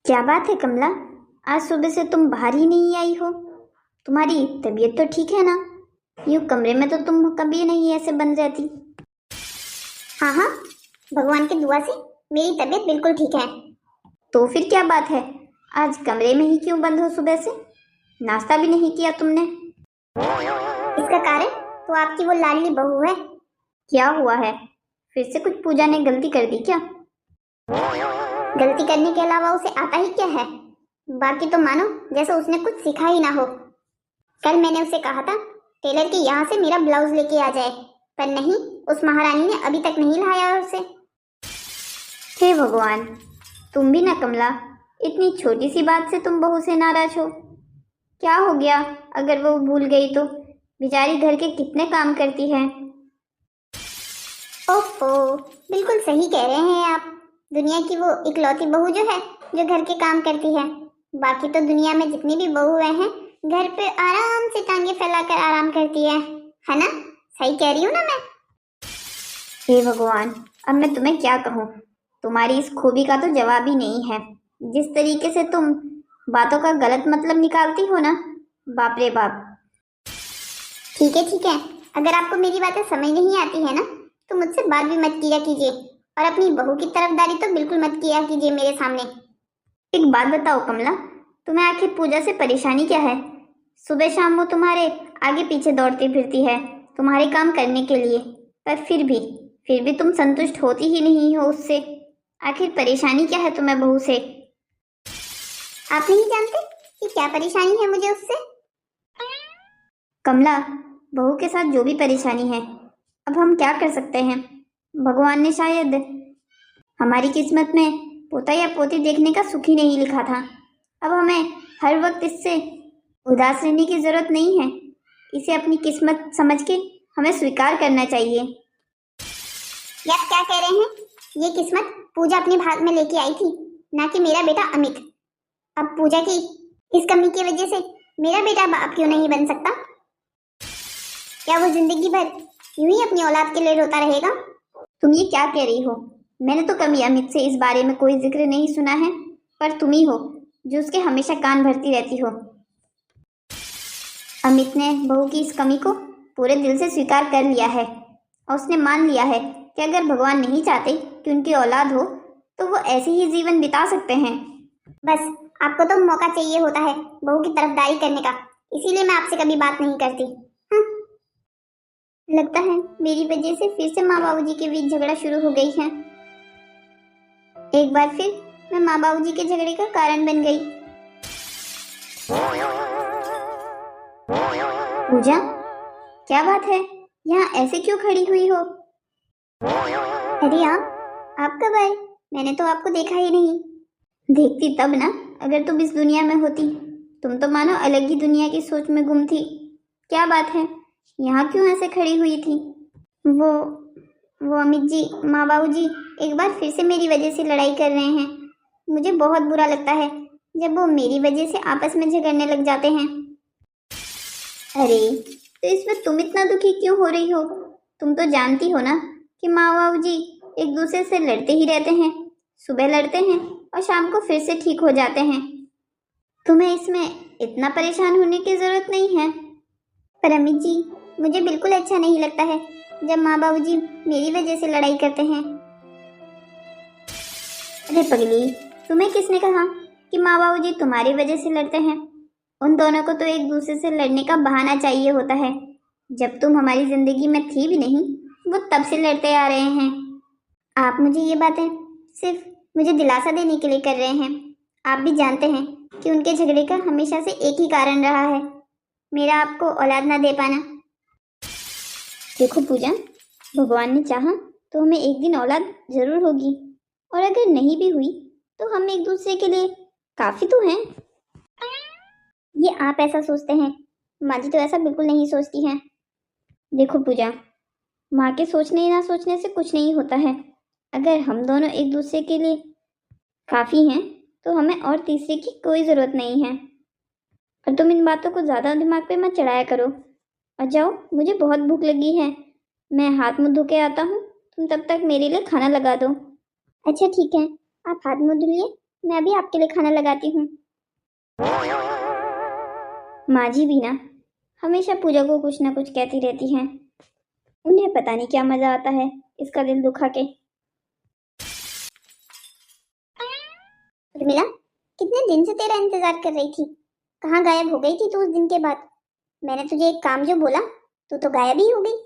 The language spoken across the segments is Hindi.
क्या बात है कमला, आज सुबह से तुम बाहर ही नहीं आई हो। तुम्हारी तबीयत तो ठीक है ना? यूं कमरे में तो तुम कभी नहीं ऐसे बंद रहती। हाँ हाँ, भगवान की दुआ से मेरी तबीयत बिल्कुल ठीक है। तो फिर क्या बात है, आज कमरे में ही क्यों बंद हो सुबह से? नाश्ता भी नहीं किया तुमने? इसका कारण तो आपकी वो लाडली बहू है। क्या हुआ है? फिर से कुछ पूजा ने गलती कर दी क्या? गलती करने के अलावा उसे आता ही क्या है। बाकी तो मानो जैसे उसने कुछ सीखा ही ना हो। कल मैंने उसे कहा था टेलर के यहाँ से मेरा ब्लाउज लेके आ जाए, पर नहीं, उस महारानी ने अभी तक नहीं लाया उसे। हे भगवान, तुम भी ना कमला, इतनी छोटी सी बात से तुम बहू से नाराज हो। क्या हो गया अगर वो भूल गई तो? बेचारी घर के कितने काम करती है। ओहो, बिल्कुल सही कह रहे हैं आप। दुनिया की वो इकलौती बहू जो है, जो घर के काम करती है। बाकी तो दुनिया में जितनी भी बहुएं हैं, घर पे आराम से टांगे फैलाकर आराम करती है ना? सही कह रही हूँ ना मैं? हे भगवान, अब मैं तुम्हें क्या कहूँ। तुम्हारी इस खूबी का तो जवाब ही नहीं है। जिस तरीके से तुम बातों का गलत मतलब निकालती हो ना, बाप रे बाप। ठीक है, अगर आपको मेरी बातें समझ नहीं आती है ना, तो मुझसे बात भी मत किया कीजिए, और अपनी बहू की तरफदारी तो बिल्कुल मत किया कीजिए मेरे सामने। एक बात बताओ कमला, तुम्हें आखिर पूजा से परेशानी क्या है? सुबह शाम वो तुम्हारे आगे पीछे दौड़ती फिरती है तुम्हारे काम करने के लिए, पर फिर भी तुम संतुष्ट होती ही नहीं हो उससे। आखिर परेशानी क्या है तुम्हें बहू से? आप नहीं जानते कि क्या परेशानी है मुझे उससे? कमला, बहू के साथ जो भी परेशानी है, अब हम क्या कर सकते हैं? भगवान ने शायद हमारी किस्मत में पोता या पोती देखने का सुख ही नहीं लिखा था। अब हमें हर वक्त इससे उदास रहने की जरूरत नहीं है। इसे अपनी किस्मत समझ के हमें स्वीकार करना चाहिए। ये आप क्या कह रहे हैं? ये किस्मत पूजा अपने भाग में लेके आई थी, ना कि मेरा बेटा अमित। अब पूजा की इस कमी की वजह से मेरा बेटा बाप क्यों नहीं बन सकता? क्या वो जिंदगी भर यूं ही अपनी औलाद के लिए रोता रहेगा? तुम ये क्या कह रही हो? मैंने तो कभी अमित से इस बारे में कोई जिक्र नहीं सुना है, पर तुम ही हो जो उसके हमेशा कान भरती रहती हो। अमित ने बहू की इस कमी को पूरे दिल से स्वीकार कर लिया है, और उसने मान लिया है कि अगर भगवान नहीं चाहते कि उनकी औलाद हो, तो वो ऐसे ही जीवन बिता सकते हैं। बस आपको तो मौका चाहिए होता है बहू की तरफदारी करने का, इसीलिए मैं आपसे कभी बात नहीं करती। लगता है मेरी वजह से फिर से माँ बाबूजी के बीच झगड़ा शुरू हो गई है। एक बार फिर मैं माँ बाबूजी के झगड़े का कारण बन गई। पूजा, क्या बात है? यहाँ ऐसे क्यों खड़ी हुई हो? अरे आप कब आए? मैंने तो आपको देखा ही नहीं। देखती तब ना, अगर तुम इस दुनिया में होती। तुम तो मानो अलग ही दुनिया की सोच में गुम थी। क्या बात है, यहाँ क्यों ऐसे खड़ी हुई थी? वो अमित जी, माँ बाबूजी एक बार फिर से मेरी वजह से लड़ाई कर रहे हैं। मुझे बहुत बुरा लगता है जब वो मेरी वजह से आपस में झगड़ने लग जाते हैं। अरे, तो इसमें तुम इतना दुखी क्यों हो रही हो? तुम तो जानती हो ना कि माँ बाबूजी एक दूसरे से लड़ते ही रहते हैं। सुबह लड़ते हैं और शाम को फिर से ठीक हो जाते हैं। तुम्हें इसमें इतना परेशान होने की जरूरत नहीं है। पर अमित जी, मुझे बिल्कुल अच्छा नहीं लगता है जब माँ बाबूजी मेरी वजह से लड़ाई करते हैं। अरे पगली, तुम्हें किसने कहा कि माँ बाबूजी तुम्हारी वजह से लड़ते हैं? उन दोनों को तो एक दूसरे से लड़ने का बहाना चाहिए होता है। जब तुम हमारी जिंदगी में थी भी नहीं, वो तब से लड़ते आ रहे हैं। आप मुझे ये बातें सिर्फ मुझे दिलासा देने के लिए कर रहे हैं। आप भी जानते हैं कि उनके झगड़े का हमेशा से एक ही कारण रहा है, मेरा आपको औलाद ना दे पाना। देखो पूजा, भगवान ने चाहा तो हमें एक दिन औलाद जरूर होगी, और अगर नहीं भी हुई तो हम एक दूसरे के लिए काफी तो हैं। ये आप ऐसा सोचते हैं, माँ जी तो ऐसा बिल्कुल नहीं तीसरी हैं। देखो पूजा, माँ के सोचने ना सोचने से कुछ नहीं होता है। अगर हम दोनों एक दूसरे के लिए काफी हैं तो हमें और तीसरे की कोई जरूरत नहीं है। और तुम इन बातों को ज्यादा दिमाग पे मत चढ़ाया करो। और जाओ, मुझे बहुत भूख लगी है, मैं हाथ मुंह धो के आता हूँ। तुम तब तक मेरे लिए खाना लगा दो। अच्छा ठीक है, आप हाथ मुंह धुलिए, मैं अभी आपके लिए खाना लगाती हूँ। माँ जी भी ना हमेशा पूजा को कुछ ना कुछ कहती रहती हैं। उन्हें पता नहीं क्या मजा आता है इसका दिल दुखा के। उर्मिला, कितने दिन से तेरा इंतजार कर रही थी। कहाँ गायब हो गई थी तू उस दिन के बाद। मैंने तुझे एक काम जो बोला, तू तो गायब ही हो गई।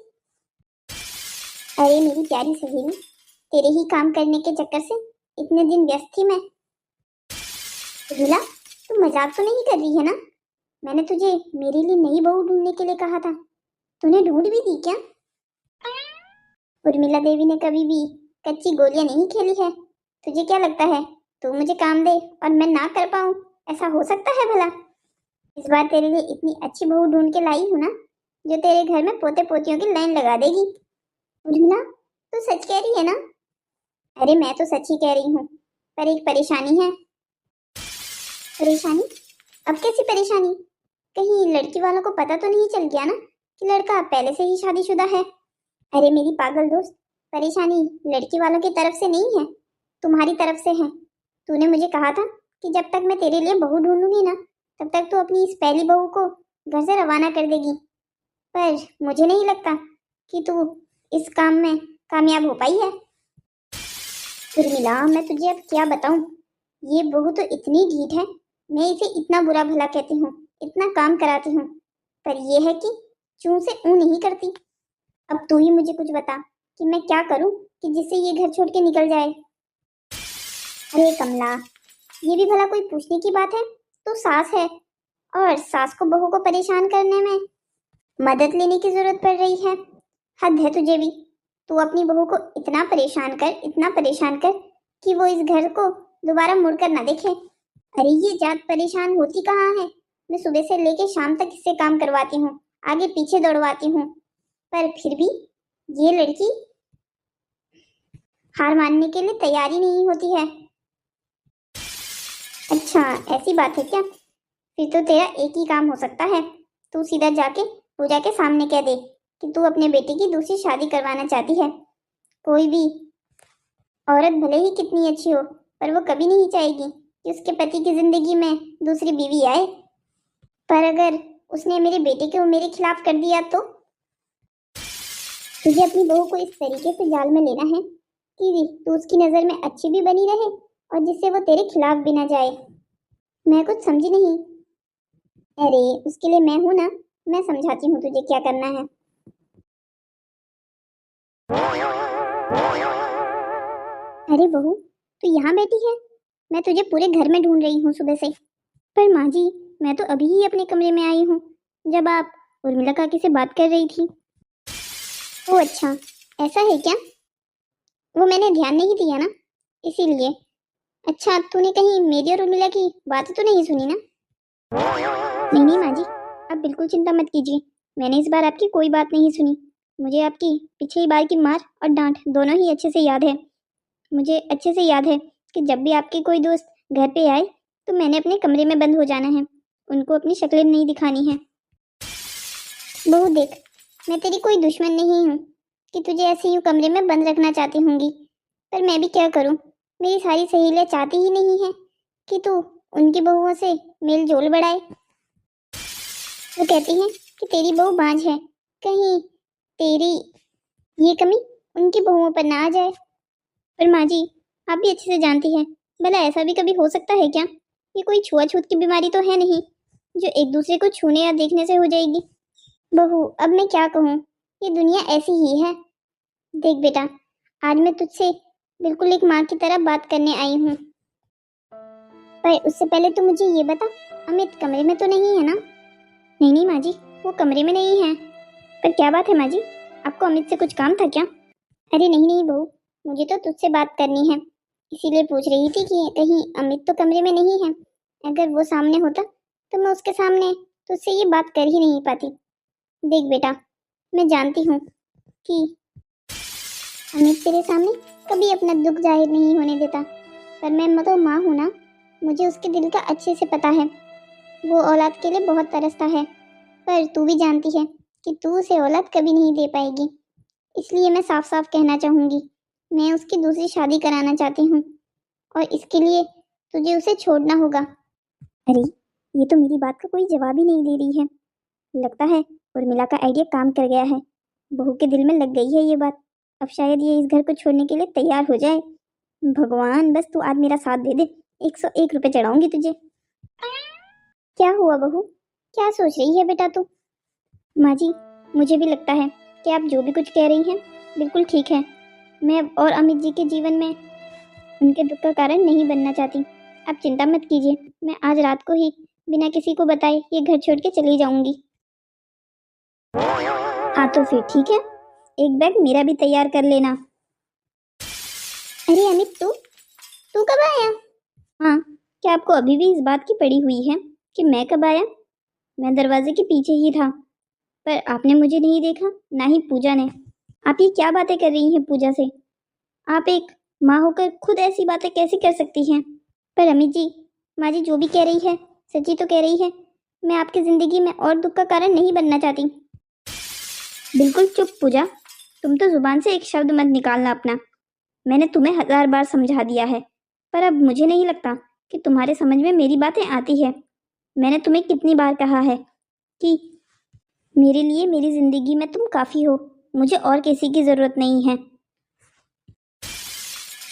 अरे मेरी प्यारी सहेली, तेरे ही काम करने के चक्कर से इतने दिन व्यस्त थी मैं। उर्मिला, तू मजाक तो नहीं कर रही है ना? मैंने तुझे मेरे लिए नई बहू ढूंढने के लिए कहा था। तूने ढूंढ भी दी क्या? उर्मिला देवी ने कभी भी कच्ची गोलियां नहीं खेली है। तुझे क्या लगता है तू मुझे काम दे और मैं ना कर पाऊं? ऐसा हो सकता है भला? इस बार तेरे लिए इतनी अच्छी बहू ढूंढ के लाई हूं ना, जो तेरे घर में पोते पोतियों की लाइन लगा देगी। उर्मिला, तू सच कह रही है ना? अरे मैं तो सच ही कह रही हूँ, पर एक परेशानी है। परेशानी? अब कैसी परेशानी? कहीं लड़की वालों को पता तो नहीं चल गया ना कि लड़का पहले से ही शादीशुदा है? अरे मेरी पागल दोस्त, परेशानी लड़की वालों की तरफ से नहीं है, तुम्हारी तरफ से है। तूने मुझे कहा था कि जब तक मैं तेरे लिए बहू ढूंढूंगी ना, तब तक तू अपनी इस पहली बहू को घर से रवाना कर देगी। पर मुझे नहीं लगता कि तू इस काम में कामयाब हो पाई है। उर्मिला, मैं तुझे अब क्या बताऊं? ये बहू तो इतनी ढीठ है, मैं इसे इतना बुरा भला कहती हूँ, इतना काम कराती हूँ, पर यह है कि चूं से ऊ नहीं करती। अब तू ही मुझे कुछ बता कि मैं क्या करूं कि जिससे ये घर छोड़ के निकल जाए। अरे कमला, ये भी भला कोई पूछने की बात है? तू सास है और सास को बहू को परेशान करने में मदद लेने की जरूरत पड़ रही है। हद है तुझे भी। तू अपनी बहू को इतना परेशान कर, इतना परेशान कर कि वो इस घर को दोबारा मुड़कर ना देखे। अरे ये जात परेशान होती कहाँ है? मैं सुबह से लेके शाम तक इससे काम करवाती हूँ, आगे पीछे दौड़वाती हूँ, पर फिर भी ये लड़की हार मानने के लिए तैयार ही नहीं होती है। अच्छा ऐसी बात है क्या? फिर तो तेरा एक ही काम हो सकता है। तू सीधा जाके पूजा के सामने कह दे कि तू अपने बेटे की दूसरी शादी करवाना चाहती है। कोई भी औरत भले ही कितनी अच्छी हो, पर वो कभी नहीं चाहेगी कि उसके पति की जिंदगी में दूसरी बीवी आए। पर अगर उसने मेरे बेटे को मेरे खिलाफ कर दिया तो? तुझे अपनी बहू को इस तरीके से जाल में लेना है कि तू उसकी नजर में अच्छी भी बनी रहे और जिससे वो तेरे खिलाफ भी ना जाए। मैं कुछ समझी नहीं। अरे उसके लिए मैं हूं ना, मैं समझाती हूँ तुझे क्या करना है। अरे बहू, तू यहाँ बैठी है? मैं तुझे पूरे घर में ढूंढ रही हूँ सुबह से। पर माँ जी, मैं तो अभी ही अपने कमरे में आई हूँ, जब आप उर्मिला काकी से बात कर रही थी। ओह अच्छा, ऐसा है क्या? वो मैंने ध्यान नहीं दिया ना, इसीलिए। अच्छा, तूने कहीं मेरी और उर्मिला की बात तो नहीं सुनी ना? नहीं नहीं माँ जी, आप बिल्कुल चिंता मत कीजिए। मैंने इस बार आपकी कोई बात नहीं सुनी। मुझे आपकी पिछली बार की मार और डांट दोनों ही अच्छे से याद है। मुझे अच्छे से याद है कि जब भी आपके कोई दोस्त घर पे आए तो मैंने अपने कमरे में बंद हो जाना है, उनको अपनी शक्लें नहीं दिखानी है। बहू देख, मैं तेरी कोई दुश्मन नहीं हूँ कि तुझे ऐसे यूँ कमरे में बंद रखना चाहती होंगी, पर मैं भी क्या करूँ? मेरी सारी सहेलियाँ चाहती ही नहीं है कि तू उनकी बहुओं से मेल जोल बढ़ाए। वो कहती हैं कि तेरी बहू बांझ है, कहीं तेरी ये कमी उनकी बहुओं पर ना आ जाए। पर माँ जी, आप भी अच्छे से जानती हैं, भला ऐसा भी कभी हो सकता है क्या? ये कोई छुआछूत की बीमारी तो है नहीं जो एक दूसरे को छूने या देखने से हो जाएगी। बहू, अब मैं क्या कहूँ, ये दुनिया ऐसी ही है। देख बेटा, आज मैं तुझसे बिल्कुल एक माँ की तरह बात करने आई हूँ, पर उससे पहले तू मुझे ये बता, अमित कमरे में तो नहीं है ना? नहीं नहीं माँ जी, वो कमरे में नहीं है। पर क्या बात है माँ जी, आपको अमित से कुछ काम था क्या? अरे नहीं नहीं बहू, मुझे तो तुझसे बात करनी है, इसीलिए पूछ रही थी कि कहीं अमित तो कमरे में नहीं है। अगर वो सामने होता तो मैं उसके सामने तुझसे ये बात कर ही नहीं पाती। देख बेटा, मैं जानती हूँ कि अमित तेरे सामने कभी अपना दुख जाहिर नहीं होने देता, पर मैं तो माँ हूँ ना, मुझे उसके दिल का अच्छे से पता है। वो औलाद के लिए बहुत तरसता है, पर तू भी जानती है कि तू उसे औलाद कभी नहीं दे पाएगी। इसलिए मैं साफ साफ कहना चाहूँगी, मैं उसकी दूसरी शादी कराना चाहती हूँ, और इसके लिए तुझे उसे छोड़ना होगा। अरे ये तो मेरी बात का कोई जवाब ही नहीं दे रही है। लगता है उर्मिला का आइडिया काम कर गया है। बहू के दिल में लग गई है ये बात। अब शायद ये इस घर को छोड़ने के लिए तैयार हो जाए। भगवान बस तू आज मेरा साथ दे दे, 101 रुपए चढ़ाऊंगी तुझे। क्या हुआ बहू, क्या सोच रही है बेटा तू? माँ जी, मुझे भी लगता है कि आप जो भी कुछ कह रही हैं बिल्कुल ठीक है। मैं और अमित जी के जीवन में उनके दुख का कारण नहीं बनना चाहती। आप चिंता मत कीजिए, मैं आज रात को ही बिना किसी को बताए ये घर छोड़ के चली जाऊंगी। हाँ तो फिर ठीक है, एक बैग मेरा भी तैयार कर लेना। अरे अमित, तू कब आया? हाँ, क्या आपको अभी भी इस बात की पड़ी हुई है कि मैं कब आया? मैं दरवाजे के पीछे ही था, पर आपने मुझे नहीं देखा, ना ही पूजा ने। आप ये क्या बातें कर रही हैं पूजा से? आप एक माँ होकर खुद ऐसी बातें कैसे कर सकती हैं? पर अमित जी, माँ जी जो भी कह रही है सच्ची तो कह रही है। मैं आपकी जिंदगी में और दुख का कारण नहीं बनना चाहती। बिल्कुल चुप पूजा, तुम तो जुबान से एक शब्द मत निकालना अपना। मैंने तुम्हें 1000 बार समझा दिया है, पर अब मुझे नहीं लगता कि तुम्हारे समझ में मेरी बातें आती है। मैंने तुम्हें कितनी बार कहा है कि मेरे लिए मेरी जिंदगी में तुम काफी हो, मुझे और किसी की जरूरत नहीं है।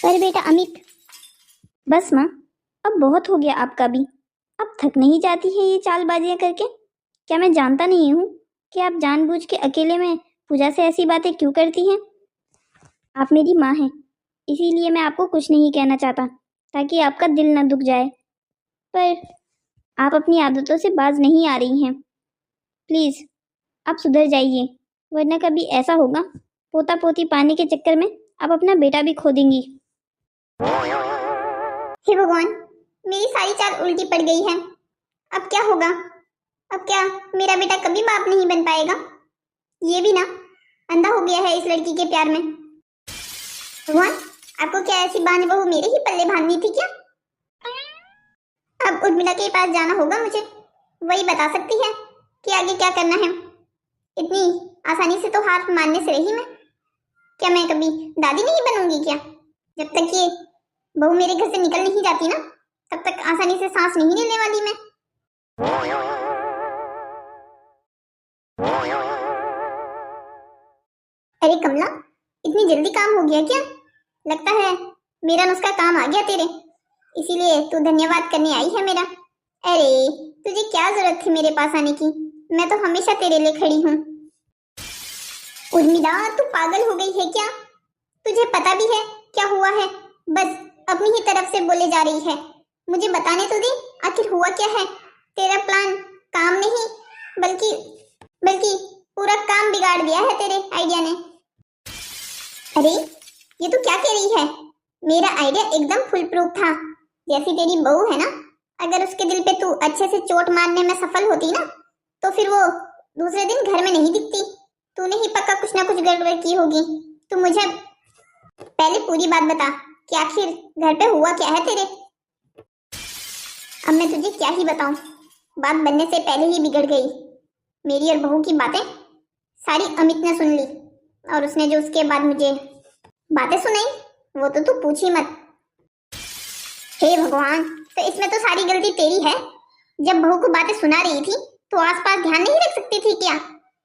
पर बेटा अमित, बस माँ, अब बहुत हो गया आपका भी। अब थक नहीं जाती है ये चालबाजियां करके? क्या मैं जानता नहीं हूँ कि आप जानबूझ के अकेले में पूजा से ऐसी बातें क्यों करती हैं? आप मेरी माँ हैं, इसीलिए मैं आपको कुछ नहीं कहना चाहता ताकि आपका दिल न दुख जाए, पर आप अपनी आदतों से बाज नहीं आ रही हैं। प्लीज आप सुधर जाइए, वरना कभी ऐसा होगा पोता पोती पाने के चक्कर में आप अपना बेटा भी खो देंगी। हे भगवान, मेरी सारी चाल उल्टी पड़ गई है। अब क्या होगा? अब क्या मेरा बेटा कभी बाप नहीं बन पाएगा? ये भी ना अंधा हो गया है इस लड़की के प्यार में। भगवान, आपको क्या ऐसी बांझ बहू मेरे ही पल्ले बांधनी थी क्या? अब उर्मिला के पास जाना होगा मुझे, वही बता सकती है कि आगे क्या करना है। इतनी आसानी से तो हार मानने से रही मैं। क्या मैं कभी दादी नहीं बनूंगी क्या? जब तक ये बहू मेरे घर से निकल नहीं जाती ना, तब तक आसानी से सांस नहीं लेने वाली मैं। अरे कमला, इतनी जल्दी काम हो गया क्या? लगता है मेरा नुस्खा काम आ गया तेरे, इसीलिए तू धन्यवाद करने आई है मेरा। अरे तुझे क्या जरूरत थी मेरे पास आने की? मैं तो हमेशा तेरे लिए खड़ी हूँ। उर्मिला, तू पागल हो गई है क्या? तुझे पता भी है क्या हुआ है? बस अपनी ही तरफ से बोले जा रही है। मुझे बताने तो दे, आखिर हुआ क्या है? तेरा प्लान काम नहीं बल्कि पूरा काम बिगाड़ दिया है तेरे आइडिया ने। अरे ये तू क्या कह रही है? मेरा आइडिया एकदम फुल प्रूफ था। जैसी तेरी बहू है ना, अगर उसके दिल पे तू अच्छे से चोट मारने में सफल होती ना, तो फिर वो दूसरे दिन घर में नहीं दिखती। तूने ही पक्का कुछ ना कुछ गड़बड़ की होगी। तू मुझे पहले पूरी बात बता कि आखिर घर पे हुआ क्या है तेरे? अब मैं तुझे क्या ही बताऊं, बात बनने से पहले ही बिगड़ गई। मेरी और बहू की बातें सारी अमित ने सुन ली, और उसने जो उसके बाद मुझे बातें सुनाई वो तो तू पूछ ही मत। हे भगवान, तो इसमें तो सारी गलती तेरी है। जब बहू को बातें सुना रही थी तो आसपास ध्यान नहीं रख सकती थी क्या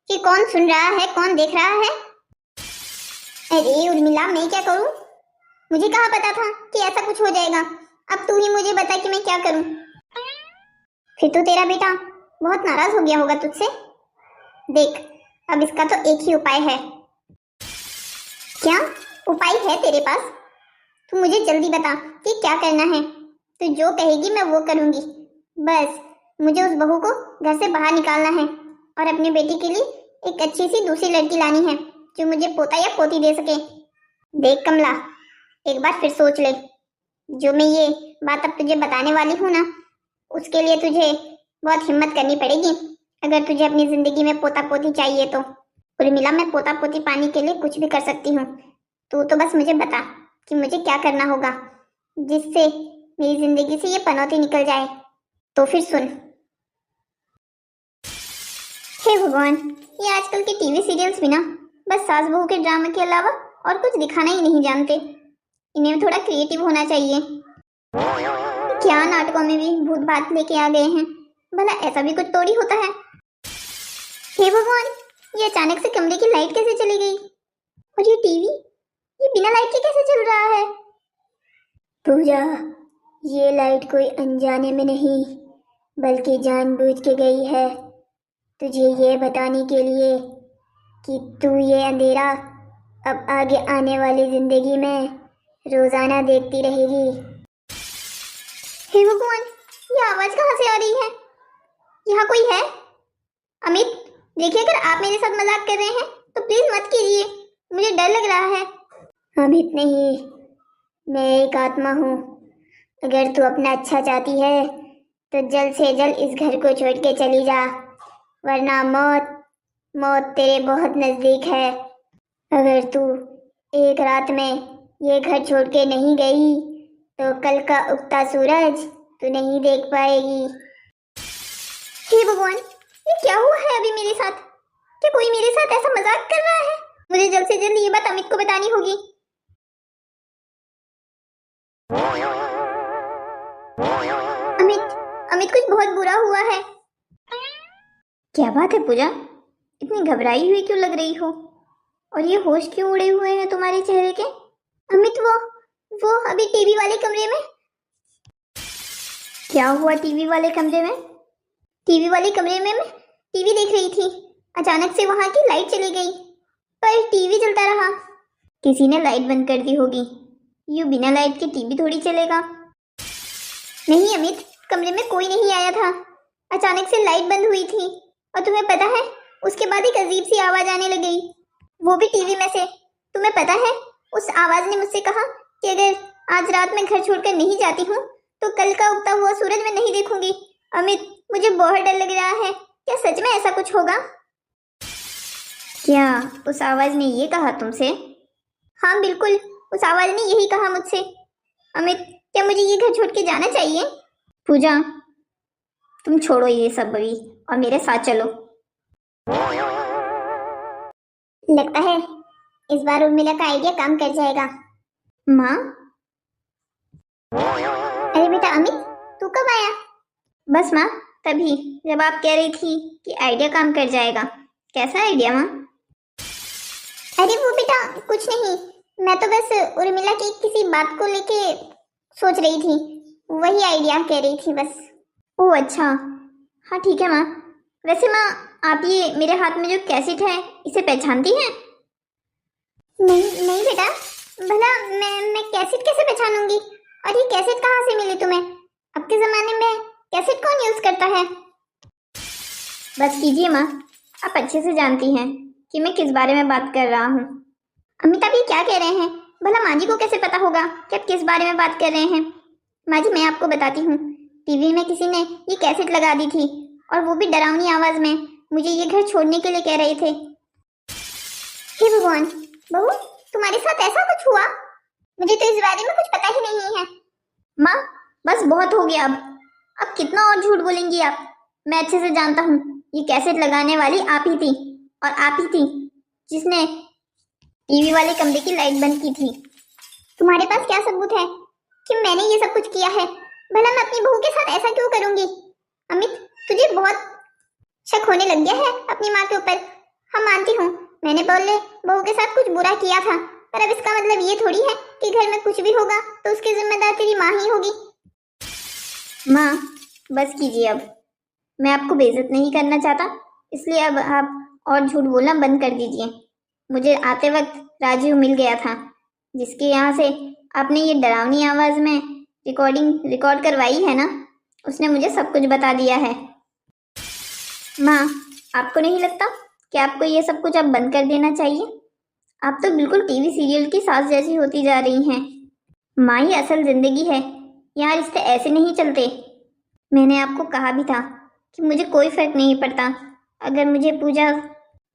कि कौन सुन रहा है, कौन देख रहा है? अरे उर्मिला, मैं क्या करूं? मुझे कहाँ पता था कि ऐसा कुछ हो जाएगा। अब तू ही मुझे बता कि मैं क्या करूं। फिर तो तेरा बेटा बहुत नाराज हो गया होगा तुझसे। देख, अब इसका तो एक ही उपाय है। क्या उपाय है तेरे पास? तू मुझे जल्दी बता कि क्या करना है। तू जो कहेगी मैं वो करूंगी। बस मुझे उस बहू को घर से बाहर निकालना है और अपने बेटी के लिए एक अच्छी सी दूसरी लड़की लानी है जो मुझे पोता या पोती दे सके। देख कमला, एक बार फिर सोच ले। जो मैं ये बात अब तुझे बताने वाली हूँ ना, उसके लिए तुझे बहुत हिम्मत करनी पड़ेगी अगर तुझे अपनी जिंदगी में पोता पोती चाहिए तो। उर्मिला, मैं पोता पोती पाने के लिए कुछ भी कर सकती हूँ। तू तो बस मुझे बता कि मुझे क्या करना होगा जिससे मेरी जिंदगी से ये पनौती निकल जाए। तो फिर सुन। हे भगवान, ये आजकल के टीवी सीरियल्स भी ना बस सास बहू के ड्रामा के अलावा और कुछ दिखाना ही नहीं जानते। इन्हें थोड़ा क्रिएटिव होना चाहिए। क्या नाटकों में भी भूत बात लेके आ गए हैं। भला ऐसा भी कुछ थोड़ी होता है। हे भगवान, ये अचानक से कमरे की लाइट कैसे चली गई? और ये टीवी, ये बिना लाइट के कैसे चल रहा है? पूजा, ये लाइट कोई अनजाने में नहीं बल्कि जानबूझ के गई है तुझे ये बताने के लिए कि तू ये अंधेरा अब आगे आने वाली जिंदगी में रोजाना देखती रहेगी। हे भगवान, ये आवाज कहाँ से आ रही है? यहाँ कोई है? अमित, देखिए अगर आप मेरे साथ मजाक कर रहे हैं तो प्लीज मत कीजिए, मुझे डर लग रहा है। अमित नहीं, मैं एक आत्मा हूँ। अगर तू अपना अच्छा चाहती है तो जल्द से जल्द इस घर को छोड़ के चली जा, वरना मौत तेरे बहुत नजदीक है। अगर तू एक रात में ये घर छोड़ के नहीं गई तो कल का उगता सूरज तू नहीं देख पाएगी। हे भगवान, ये क्या हुआ है अभी मेरे साथ? क्या कोई मेरे साथ ऐसा मजाक कर रहा है? मुझे जल्द से जल्द ये बात अमित को बतानी होगी। अमित कुछ बहुत बुरा हुआ है। क्या बात है पूजा, इतनी घबराई हुई क्यों लग रही हो? और ये होश क्यों उड़े हुए हैं तुम्हारे चेहरे के? अमित, वो अभी टीवी वाले कमरे में। क्या हुआ टीवी वाले कमरे में? टीवी वाले कमरे में मैं टीवी देख रही थी, अचानक से वहां की लाइट चली गई पर टीवी चलता रहा। किसी ने लाइट बंद कर दी होगी, यूं बिना लाइट के टीवी थोड़ी चलेगा। नहीं अमित, कमरे में कोई नहीं आया था, अचानक से लाइट बंद हुई थी और तुम्हें पता है उसके बाद एक अजीब सी आवाज आने लगी, वो भी टीवी में से। तुम्हें पता है उस आवाज ने मुझसे कहा कि अगर आज रात में घर छोड़कर नहीं जाती हूँ तो कल का उगता हुआ सूरज मैं नहीं देखूंगी। अमित, मुझे बहुत डर लग रहा है, क्या सच में ऐसा कुछ होगा? क्या उस आवाज ने ये कहा तुमसे? हाँ बिल्कुल, उस आवाज ने यही कहा मुझसे। अमित, क्या मुझे ये घर छोड़ के जाना चाहिए? पूजा, तुम छोड़ो ये सब अभी और मेरे साथ चलो। लगता है इस बार उर्मिला का आइडिया काम कर जाएगा। माँ? अरे बेटा अमित, तू कब आया? बस माँ, तभी जब आप कह रही थी कि आइडिया काम कर जाएगा। कैसा आइडिया माँ? अरे वो बेटा कुछ नहीं, मैं तो बस उर्मिला की किसी बात को लेके सोच रही थी, वही आइडिया कह रही थी बस। ओह अच्छा, हाँ ठीक है माँ। वैसे माँ, आप ये मेरे हाथ में जो कैसेट है इसे पहचानती हैं? नहीं नहीं बेटा, भला मैं कैसेट कैसे पहचानूंगी? और ये कैसेट कहाँ से मिली तुम्हें? अब के जमाने में कैसेट कौन यूज करता है? बस कीजिए माँ, आप अच्छे से जानती हैं कि मैं किस बारे में बात कर रहा हूँ। अमित, आप ये क्या कह रहे हैं? भला माँ जी को कैसे पता होगा कि आप किस बारे में बात कर रहे हैं? माँ जी, मैं आपको बताती हूँ, टीवी में किसी ने ये कैसेट लगा दी थी और वो भी डरावनी आवाज में मुझे ये घर छोड़ने के लिए कह रहे थे। हे भगवान, बहू तुम्हारे साथ ऐसा कुछ हुआ? मुझे तो इस बारे में कुछ पता ही नहीं है। माँ बस बहुत हो गया, अब कितना और झूठ बोलेंगी आप? मैं अच्छे से जानता हूँ, ये कैसेट लगाने वाली आप ही थी, और आप ही थी जिसने टीवी वाले कमरे की लाइट बंद की थी। तुम्हारे पास क्या सबूत है कि मैंने ये सब कुछ किया है? भला मैं अपनी बहू के साथ ऐसा क्यों करूंगी? अमित, तुझे बहुत शक होने लग गया है अपनी माँ के ऊपर। हाँ मानती हूँ, मैंने बहू के साथ कुछ बुरा किया था, पर अब इसका मतलब ये थोड़ी है कि घर में कुछ भी होगा तो उसकी जिम्मेदार तेरी माँ ही होगी। माँ बस कीजिए, अब मैं आपको बेइज्जत नहीं करना चाहता, इसलिए अब आप और झूठ बोलना बंद कर दीजिए। मुझे आते वक्त राजीव मिल गया था, जिसके यहाँ से आपने ये डरावनी आवाज में रिकॉर्ड करवाई है ना, उसने मुझे सब कुछ बता दिया है। माँ, आपको नहीं लगता कि आपको ये सब कुछ अब बंद कर देना चाहिए? आप तो बिल्कुल टीवी सीरियल की सास जैसी होती जा रही हैं। माँ ही असल जिंदगी है, यहाँ रिश्ते ऐसे नहीं चलते। मैंने आपको कहा भी था कि मुझे कोई फर्क नहीं पड़ता अगर मुझे पूजा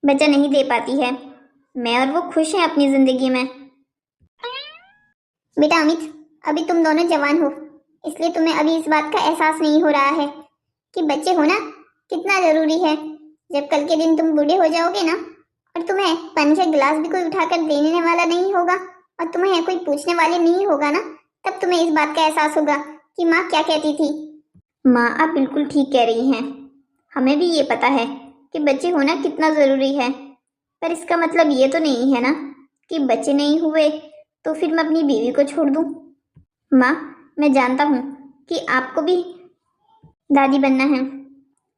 बच्चा नहीं दे पाती है, मैं और वो खुश हैं अपनी जिंदगी में। बेटा अमित, अभी तुम दोनों जवान हो, इसलिए तुम्हें अभी इस बात का एहसास नहीं हो रहा है कि बच्चे होना कितना जरूरी है। जब कल के दिन तुम बूढ़े हो जाओगे ना, और तुम्हें पानी का गिलास भी कोई उठाकर देने वाला नहीं होगा और तुम्हें कोई पूछने वाले नहीं होगा ना, तब तुम्हें इस बात का एहसास होगा कि माँ क्या कहती थी। माँ आप बिल्कुल ठीक कह रही हैं। हमें भी ये पता है कि बच्चे होना कितना ज़रूरी है, पर इसका मतलब ये तो नहीं है ना कि बच्चे नहीं हुए तो फिर मैं अपनी बीवी को छोड़ दूँ। माँ मैं जानता हूँ कि आपको भी दादी बनना है,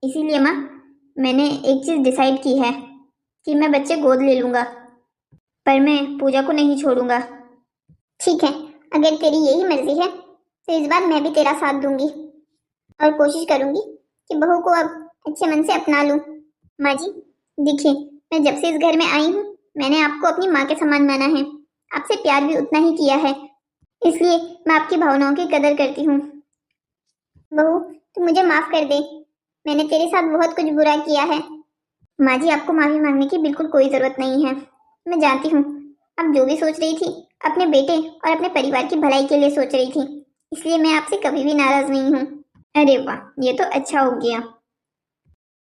इसीलिए माँ मैंने एक चीज़ डिसाइड की है कि मैं बच्चे गोद ले लूँगा, पर मैं पूजा को नहीं छोड़ूंगा। ठीक है, अगर तेरी यही मर्जी है तो इस बार मैं भी तेरा साथ दूंगी और कोशिश करूंगी कि बहू को अब अच्छे मन से अपना लूं। माँ जी देखिए, मैं जब से इस घर में आई हूँ मैंने आपको अपनी माँ के समान माना है, आपसे प्यार भी उतना ही किया है, इसलिए मैं आपकी भावनाओं की कदर करती हूँ। बहू तू मुझे माफ कर दे, मैंने तेरे साथ बहुत कुछ बुरा किया है। माँ जी आपको माफी मांगने की बिल्कुल कोई जरूरत नहीं है। मैं जानती हूँ आप जो भी सोच रही थी अपने बेटे और अपने परिवार की भलाई के लिए सोच रही थी, इसलिए मैं आपसे कभी भी नाराज नहीं हूँ। अरे वाह, ये तो अच्छा हो गया।